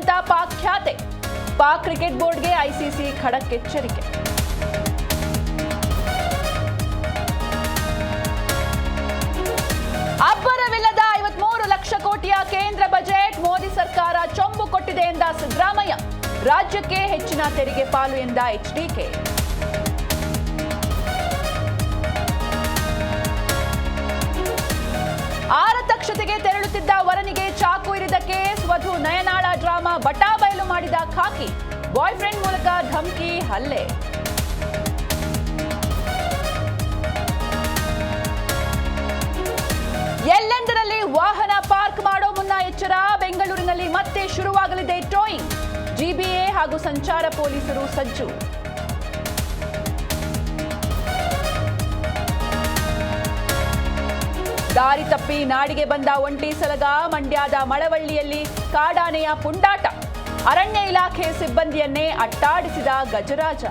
ಅಂತ Pak ಖ್ಯಾತೆ. Pak cricket ಬೋರ್ಡ್ಗೆ ICC ಖಡಕ್ ಎಚ್ಚರಿಕೆ. ಅಬ್ಬರವಿಲ್ಲದ 53 ಲಕ್ಷ ಕೋಟಿಯ ಕೇಂದ್ರ ಬಜೆಟ್. ಮೋದಿ ಸರ್ಕಾರ ಚೊಂಬು ಕೊಟ್ಟಿದೆ ಎಂದ ಸಿದ್ದರಾಮಯ್ಯ. ರಾಜ್ಯಕ್ಕೆ ಹೆಚ್ಚಿನ ತೆರಿಗೆ ಪಾಲು ಎಂದ ಎಚ್ಡಿಕೆ. ಆರತಕ್ಷತೆಗೆ ತೆರಳುತ್ತಿದ್ದ ವರನಿಗೆ ಚಾಕು ಇರಿದ ಕೇಸ್. ವಧು ನಯನಾಳ ಡ್ರಾಮಾ ಬಟಾಬಯಲು ಮಾಡಿದ ಖಾಕಿ. ಬಾಯ್ ಫ್ರೆಂಡ್ ಮೂಲಕ ಧಮಕಿ, ಹಲ್ಲೆ. ಎಲ್ಲೆಂದರಲ್ಲಿ ವಾಹನ ಪಾರ್ಕ್ ಮಾಡೋ ಮುನ್ನ ಎಚ್ಚರ. ಬೆಂಗಳೂರಿನಲ್ಲಿ ಮತ್ತೆ ಶುರುವಾಗಲಿದೆ ಟೋಯಿಂಗ್. ಜಿಬಿಎ ಹಾಗೂ ಸಂಚಾರ ಪೊಲೀಸರು ಸಜ್ಜು. ದಾರಿ ತಪ್ಪಿ ನಾಡಿಗೆ ಬಂದ ಒಂಟಿ ಸಲಗ. ಮಂಡ್ಯದ ಮಳವಳ್ಳಿಯಲ್ಲಿ ಕಾಡಾನೆಯ ಪುಂಡಾಟ. ಅರಣ್ಯ ಇಲಾಖೆ ಸಿಬ್ಬಂದಿಯನ್ನೇ ಅಟ್ಟಾಡಿಸಿದ ಗಜರಾಜ.